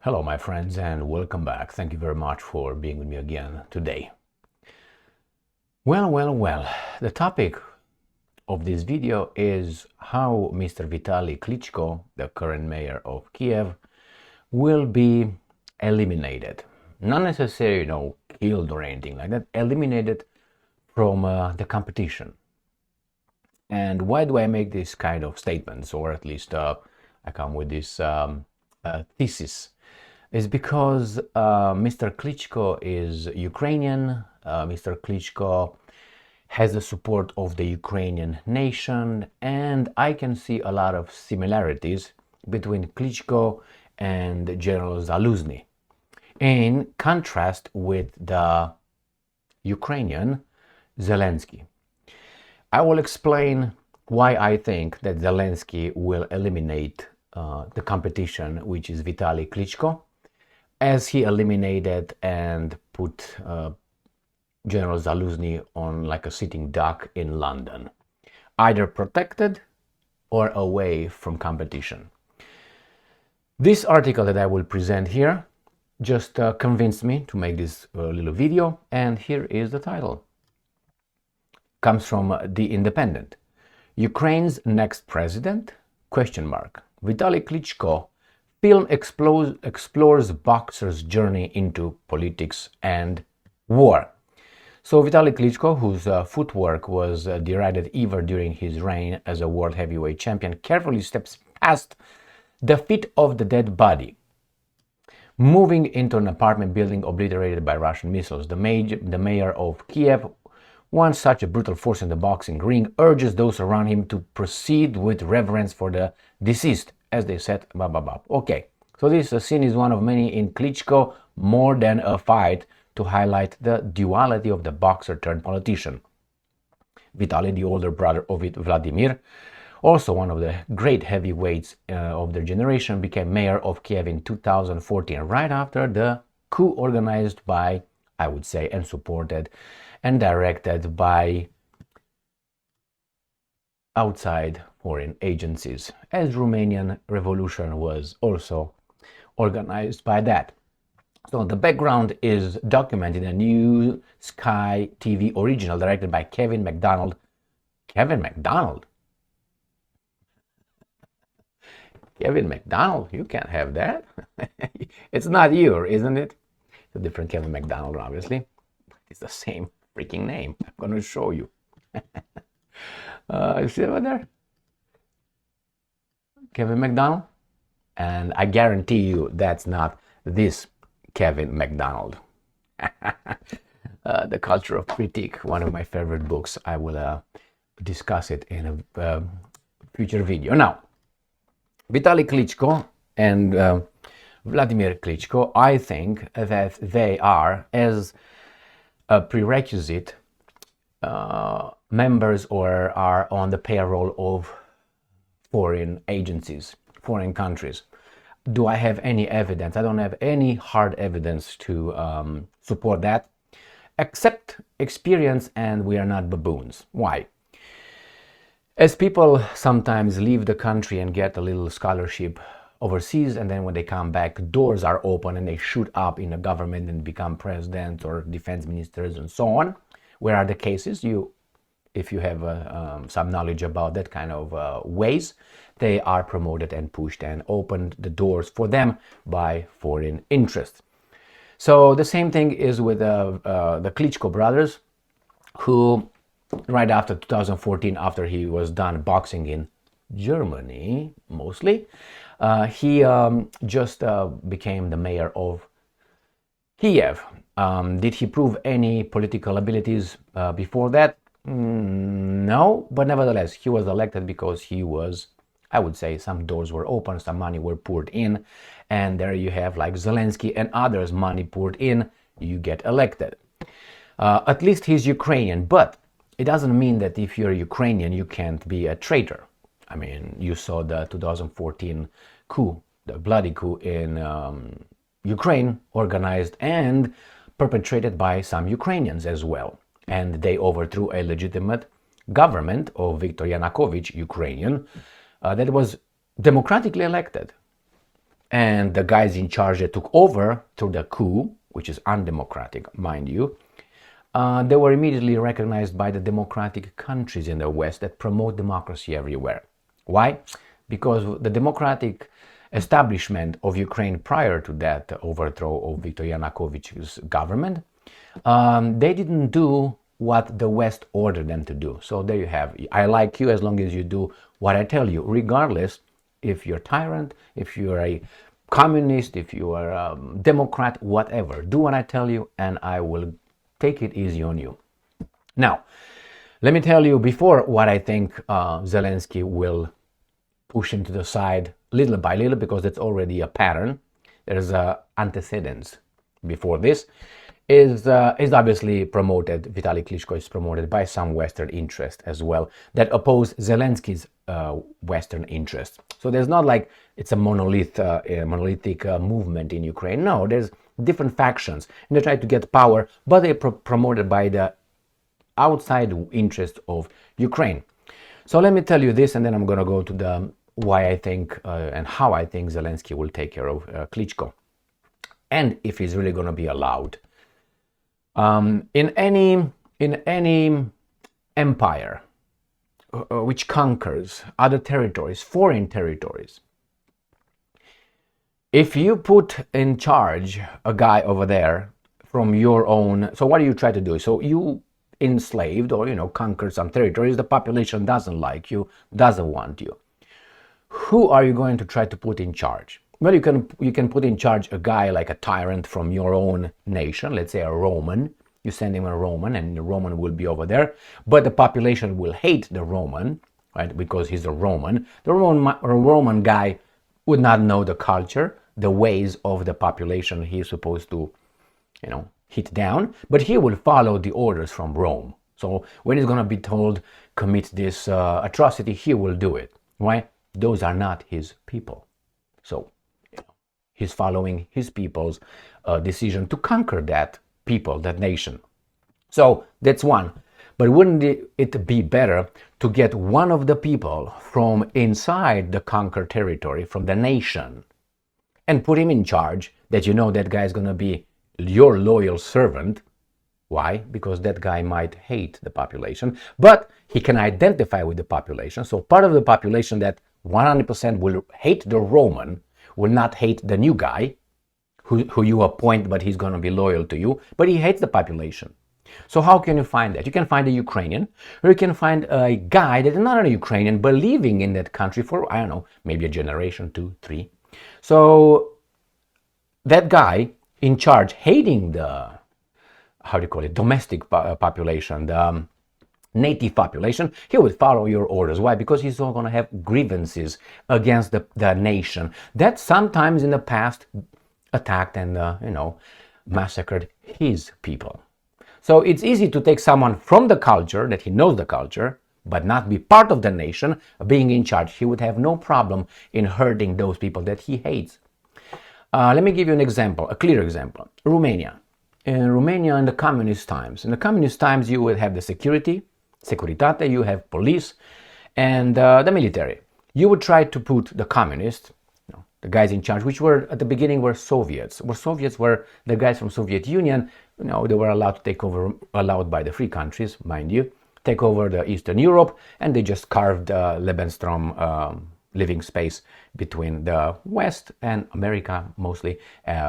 Hello, my friends, and welcome back. Thank you very much for being with me again today. Well, the topic of this video is how Mr. Vitali Klitschko, the current mayor of Kiev, will be eliminated. Not necessarily, killed or anything like that, eliminated from the competition. And why do I make this kind of statements, or at least I come with this thesis? Is because Mr. Klitschko is Ukrainian. Mr. Klitschko has the support of the Ukrainian nation, and I can see a lot of similarities between Klitschko and General Zaluzhny, in contrast with the Ukrainian Zelensky. I will explain why I think that Zelensky will eliminate the competition, which is Vitali Klitschko, as he eliminated and put General Zaluzhny on like a sitting duck in London, either protected or away from competition. This article that I will present here just convinced me to make this little video, and here is the title. Comes from The Independent. Ukraine's next president? ? Vitali Klitschko film explores boxer's journey into politics and war. So Vitali Klitschko, whose footwork was derided even during his reign as a world heavyweight champion, carefully steps past the feet of the dead body, moving into an apartment building obliterated by Russian missiles. The mayor of Kiev, once such a brutal force in the boxing ring, urges those around him to proceed with reverence for the deceased, as they said, Okay, so this scene is one of many in Klitschko, more than a fight, to highlight the duality of the boxer turned politician. Vitali, the older brother of Vladimir, also one of the great heavyweights of their generation, became mayor of Kiev in 2014, right after the coup organized by, I would say, and supported and directed by outside foreign agencies, as Romanian Revolution was also organized by that. So the background is documented in a new Sky TV original directed by Kevin MacDonald. Kevin MacDonald? Kevin MacDonald? You can't have that. It's not you, isn't it? It's a different Kevin MacDonald, obviously. It's the same freaking name. I'm going to show you. You see over there? Kevin MacDonald? And I guarantee you that's not this Kevin MacDonald. The Culture of Critique, one of my favorite books. I will discuss it in a future video. Now, Vitali Klitschko and Vladimir Klitschko, I think that they are, as a prerequisite, members or are on the payroll of foreign agencies, foreign countries. Do I have any evidence? I don't have any hard evidence to support that, except experience, and we are not baboons. Why? As people sometimes leave the country and get a little scholarship overseas, and then when they come back, doors are open and they shoot up in the government and become president or defense ministers and so on. Where are the cases? If you have some knowledge about that kind of ways, they are promoted and pushed and opened the doors for them by foreign interests. So the same thing is with the Klitschko brothers, who right after 2014, after he was done boxing in Germany, mostly, he just became the mayor of Kiev. Did he prove any political abilities before that? No, but nevertheless, he was elected because he was, I would say, some doors were open, some money were poured in, and there you have like Zelensky and others, money poured in, you get elected. At least he's Ukrainian, but it doesn't mean that if you're Ukrainian, you can't be a traitor. I mean, you saw the 2014 coup, the bloody coup in Ukraine, organized and perpetrated by some Ukrainians as well. And they overthrew a legitimate government of Viktor Yanukovych, Ukrainian, that was democratically elected. and the guys in charge that took over through the coup, which is undemocratic, mind you, they were immediately recognized by the democratic countries in the West that promote democracy everywhere. Why? Because the democratic establishment of Ukraine prior to that overthrow of Viktor Yanukovych's government, they didn't do what the West ordered them to do. So there you have, I like you as long as you do what I tell you, regardless if you're a tyrant, if you're a communist, if you are a Democrat, whatever. Do what I tell you and I will take it easy on you. Now, let me tell you before what I think Zelensky will push him to the side little by little, because that's already a pattern. There's antecedents before this. Is obviously promoted, Vitali Klitschko is promoted by some Western interest as well that oppose Zelensky's Western interests. So there's not like it's a monolithic movement in Ukraine. No, there's different factions and they try to get power, but they're promoted by the outside interest of Ukraine. So let me tell you this, and then I'm going to go to the why I think and how I think Zelensky will take care of Klitschko, and if he's really going to be allowed. In any empire which conquers other territories, foreign territories, if you put in charge a guy over there from your own, so what do you try to do? So you enslaved or conquered some territories, the population doesn't like you, doesn't want you. Who are you going to try to put in charge? Well, you can put in charge a guy like a tyrant from your own nation, let's say a Roman. You send him a Roman and the Roman will be over there, but the population will hate the Roman, right? Because he's a Roman. The Roman guy would not know the culture, the ways of the population he's supposed to, hit down, but he will follow the orders from Rome. So when he's going to be told commit this atrocity, he will do it. Why? Those are not his people. So he's following his people's decision to conquer that people, that nation. So that's one. But wouldn't it be better to get one of the people from inside the conquered territory, from the nation, and put him in charge, that that guy is going to be your loyal servant? Why? Because that guy might hate the population, but he can identify with the population. So part of the population that 100% will hate the Roman will not hate the new guy who you appoint, but he's going to be loyal to you, but he hates the population. So how can you find that? You can find a Ukrainian, or you can find a guy that is not a Ukrainian, but living in that country for, I don't know, maybe a generation, 2, 3. So that guy in charge, hating the, domestic population, the native population, he would follow your orders. Why? Because he's all going to have grievances against the nation that sometimes in the past attacked and massacred his people. So it's easy to take someone from the culture, that he knows the culture, but not be part of the nation, being in charge. He would have no problem in hurting those people that he hates. Let me give you an example, a clear example. Romania. In Romania in the communist times. In the communist times you would have the securitate, you have police, and the military. You would try to put the communists, the guys in charge, which were at the beginning were Soviets. Soviets were the guys from Soviet Union. They were allowed to take over, allowed by the free countries, mind you, take over the Eastern Europe, and they just carved Lebensraum, living space between the West and America,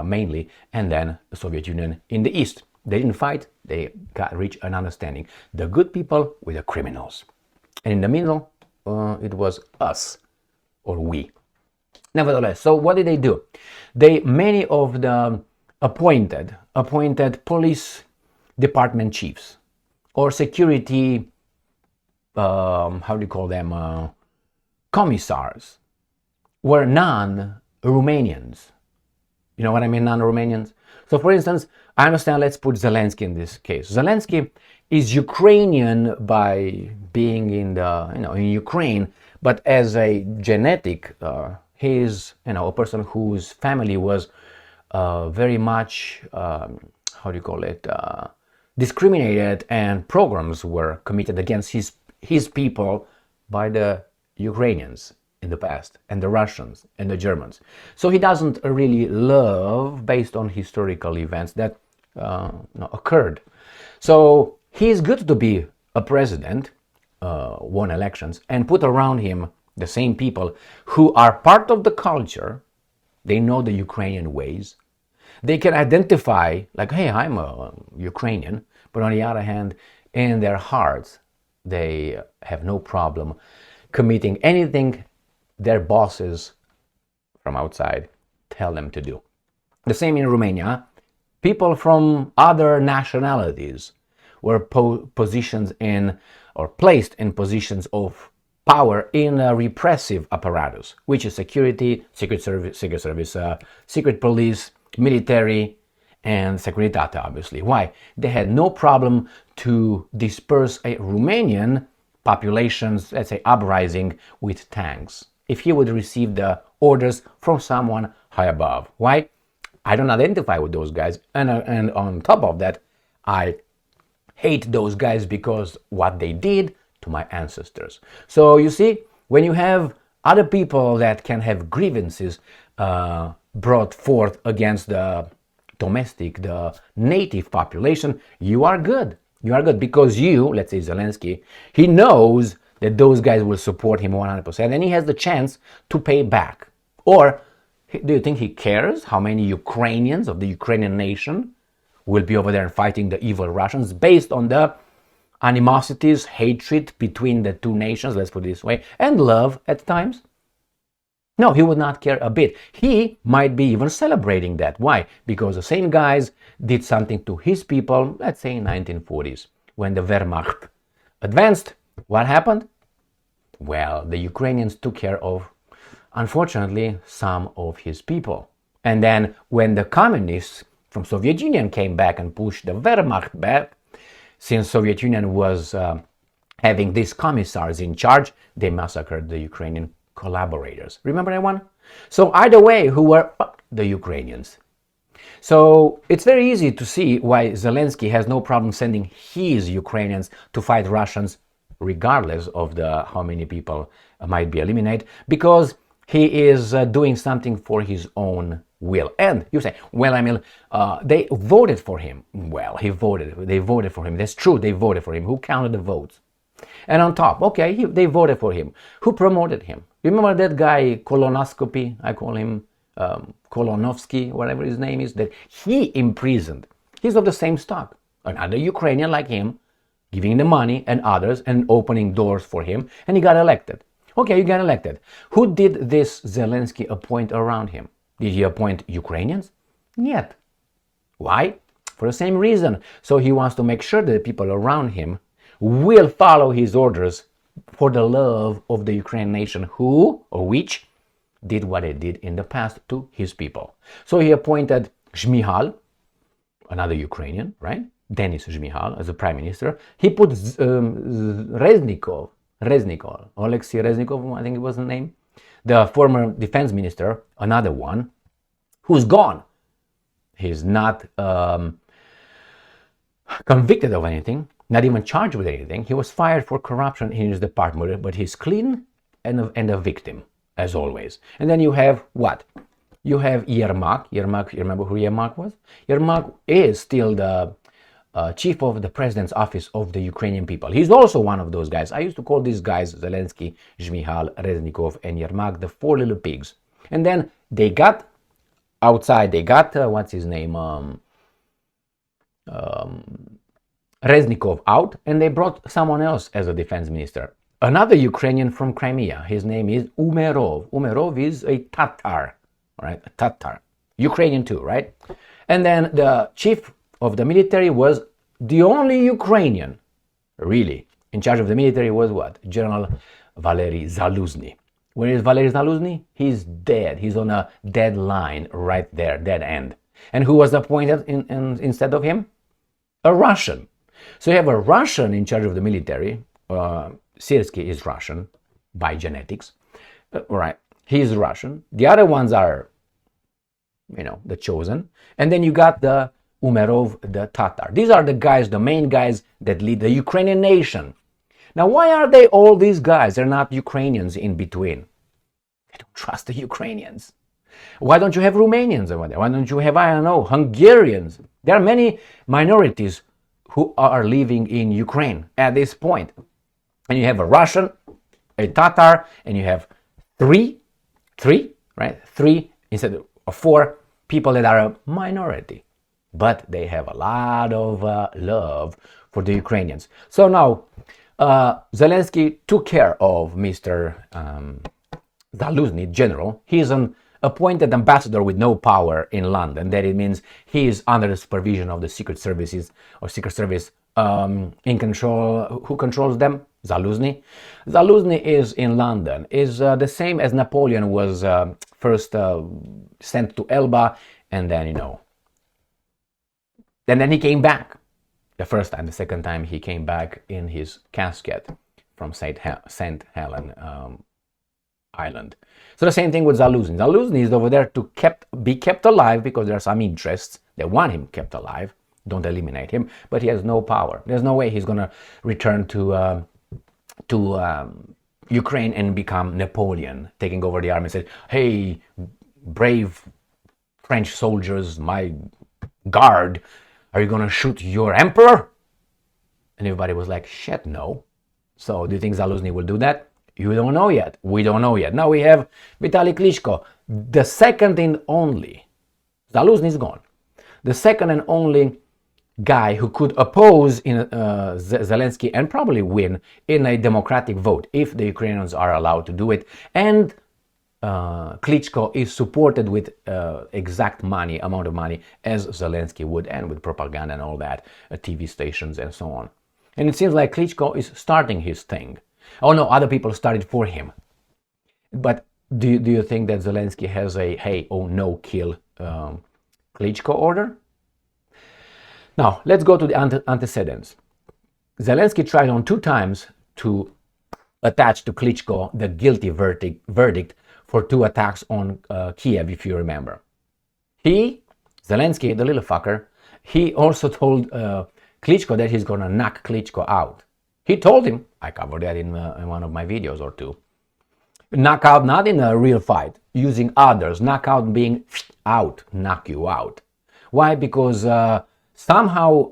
mainly, and then the Soviet Union in the East. They didn't fight, they reached an understanding. The good people with the criminals. And in the middle, it was us, or we. Nevertheless, so what did they do? Many of the appointed police department chiefs or security, commissars were non-Romanians. You know what I mean, non-Romanians? So for instance, I understand, let's put Zelensky in this case. Zelensky is Ukrainian by being in Ukraine, but as a genetic, he's a person whose family was very much discriminated, and pogroms were committed against his people by the Ukrainians in the past, and the Russians and the Germans. So he doesn't really love based on historical events that occurred. So he's good to be a president, won elections, and put around him the same people who are part of the culture. They know the Ukrainian ways. They can identify, like, hey, I'm a Ukrainian, but on the other hand, in their hearts, they have no problem committing anything their bosses from outside tell them to do. The same in Romania. People from other nationalities were positions in, or placed in positions of power in a repressive apparatus, which is security, secret service, secret police, military, and Securitate, obviously. Why? They had no problem to disperse a Romanian population's, let's say, uprising with tanks, if he would receive the orders from someone high above. Why? I don't identify with those guys, and on top of that, I hate those guys because what they did to my ancestors. So you see, when you have other people that can have grievances brought forth against the domestic, the native population, you are good. You are good because you, let's say Zelensky, he knows that those guys will support him 100%, and he has the chance to pay back. Or do you think he cares how many Ukrainians of the Ukrainian nation will be over there fighting the evil Russians based on the animosities, hatred between the two nations, let's put it this way, and love at times? No, he would not care a bit. He might be even celebrating that. Why? Because the same guys did something to his people, let's say in 1940s, when the Wehrmacht advanced. What happened? Well, the Ukrainians took care of, unfortunately, some of his people. And then when the communists from Soviet Union came back and pushed the Wehrmacht back, since Soviet Union was having these commissars in charge, they massacred the Ukrainian collaborators. Remember that one? So either way, who were the Ukrainians? So it's very easy to see why Zelensky has no problem sending his Ukrainians to fight Russians, regardless of how many people might be eliminated, because he is doing something for his own will. And you say, well, I mean, they voted for him. Well, they voted for him. That's true, they voted for him. Who counted the votes? And on top, okay, they voted for him. Who promoted him? Remember that guy, Kolonoscopy? I call him Kolonovsky, whatever his name is, that he imprisoned. He's of the same stock. Another Ukrainian like him, giving the money and others and opening doors for him, and he got elected. Okay, you got elected. Who did this Zelensky appoint around him? Did he appoint Ukrainians? Yet. Why? For the same reason. So he wants to make sure that the people around him will follow his orders for the love of the Ukrainian nation, who or which did what they did in the past to his people. So he appointed Shmihal, another Ukrainian, right? Denis Shmihal as the prime minister. He put Reznikov, Alexei Reznikov, I think it was the name, the former defense minister, another one, who's gone. He's not convicted of anything, not even charged with anything. He was fired for corruption in his department, but he's clean and a victim, as always. And then you have what? You have Yermak. Yermak, you remember who Yermak was? Yermak is still the chief of the president's office of the Ukrainian people. He's also one of those guys. I used to call these guys Zelensky, Shmihal, Reznikov, and Yermak the four little pigs. And then they got outside, they got, what's his name, Reznikov out, and they brought someone else as a defense minister. Another Ukrainian from Crimea. His name is Umerov. Umerov is a Tatar, right? A Tatar. Ukrainian too, right? And then the chief of the military was the only Ukrainian, really, in charge of the military was what? General Valery Zaluzhny. Where is Valery Zaluzhny? He's dead. He's on a dead line right there, dead end. And who was appointed instead of him? A Russian. So you have a Russian in charge of the military. Sirsky is Russian by genetics. Right. He's Russian. The other ones are, the chosen. And then you got the Umerov, the Tatar. These are the guys, the main guys that lead the Ukrainian nation. Now, why are they all these guys? They're not Ukrainians in between. They don't trust the Ukrainians. Why don't you have Romanians over there? Why don't you have, I don't know, Hungarians? There are many minorities who are living in Ukraine at this point. And you have a Russian, a Tatar, and you have three instead of four people that are a minority. But they have a lot of love for the Ukrainians. So now, Zelensky took care of Mr. Zaluzhny, general. He's an appointed ambassador with no power in London. That it means he is under the supervision of the secret services or secret service in control. Who controls them? Zaluzhny. Zaluzhny is in London. Is the same as Napoleon was first sent to Elba, and then and then he came back. The first time, the second time he came back in his casket from St. Helena Island. So the same thing with Zaluzhny. Zaluzhny is over there to be kept alive because there are some interests that want him kept alive. Don't eliminate him, but he has no power. There's no way he's going to return to Ukraine and become Napoleon, taking over the army and say, "Hey, brave French soldiers, my guard, are you going to shoot your emperor?" And everybody was like, "Shit, no." So do you think Zaluzhny will do that? You don't know yet. We don't know yet. Now we have Vitali Klitschko, the second and only. Zaluzhny is gone. The second and only guy who could oppose Zelensky and probably win in a democratic vote if the Ukrainians are allowed to do it. And Klitschko is supported with exact amount of money as Zelensky would, and with propaganda and all that, TV stations and so on. And it seems like Klitschko is starting his thing. Oh no, other people started for him. But do you think that Zelensky has a no kill Klitschko order? Now let's go to the antecedents. Zelensky tried on 2 times to attach to Klitschko the guilty verdict for 2 attacks on Kiev, if you remember. Zelensky, the little fucker, he also told Klitschko that he's gonna knock Klitschko out. He told him, I covered that in one of my videos or 2. Knock out, not in a real fight, using others. Knock out being out, knock you out. Why? Because somehow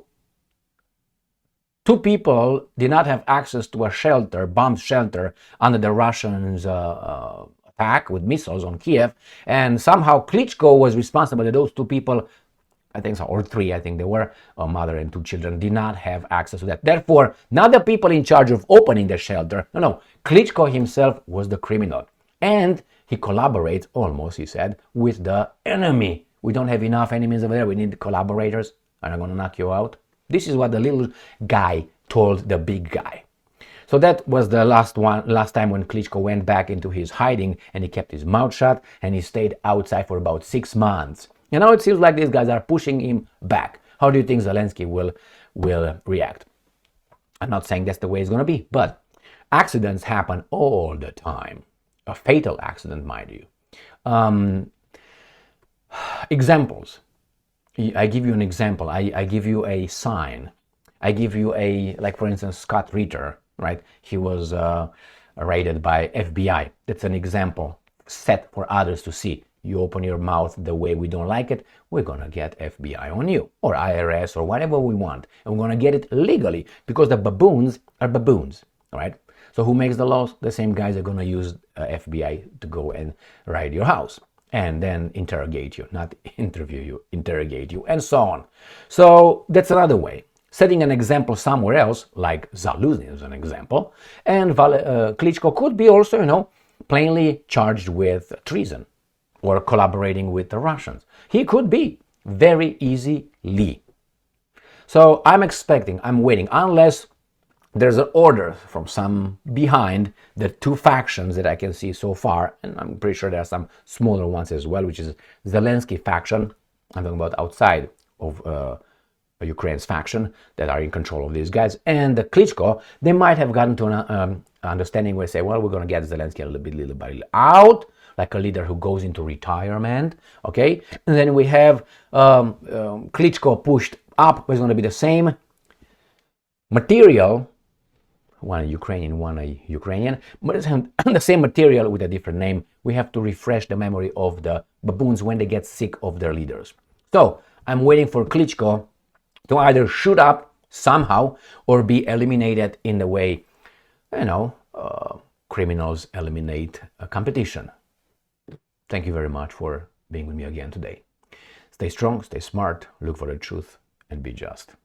2 people did not have access to a shelter, bomb shelter, under the Russians' attack with missiles on Kiev, and somehow Klitschko was responsible that those 2 people, I think so, or 3, I think they were, a mother and 2 children, did not have access to that. Therefore, not the people in charge of opening the shelter. No, Klitschko himself was the criminal. And he collaborates almost, he said, with the enemy. We don't have enough enemies over there. We need collaborators. And I'm going to knock you out. This is what the little guy told the big guy. So that was the last time when Klitschko went back into his hiding, and he kept his mouth shut, and he stayed outside for about 6 months. And now it seems like these guys are pushing him back. How do you think Zelensky will react? I'm not saying that's the way it's going to be, but accidents happen all the time. A fatal accident, mind you. Examples. I give you an example. I give you a sign. I give you like for instance, Scott Ritter, right? He was raided by FBI. That's an example set for others to see. You open your mouth the way we don't like it, we're going to get FBI on you, or IRS, or whatever we want. And we're going to get it legally, because the baboons are baboons, all right? So who makes the laws? The same guys are going to use FBI to go and raid your house and then interrogate you, not interview you, interrogate you, and so on. So that's another way. Setting an example somewhere else, like Zaluzhny is an example, and Klitschko could be also, plainly charged with treason or collaborating with the Russians. He could be, very easily. So I'm waiting, unless there's an order from some behind the 2 factions that I can see so far, and I'm pretty sure there are some smaller ones as well, which is Zelensky faction, I'm talking about outside of Ukraine's faction, that are in control of these guys, and the Klitschko. They might have gotten to an understanding where they say, well, we're going to get Zelensky a little by little out, like a leader who goes into retirement, okay? And then we have Klitschko pushed up, but it's going to be the same material one a Ukrainian, one a Ukrainian, but it's the same material with a different name. We have to refresh the memory of the baboons when they get sick of their leaders. So I'm waiting for Klitschko to either shoot up somehow or be eliminated in the way, criminals eliminate a competition. Thank you very much for being with me again today. Stay strong, stay smart, look for the truth, and be just.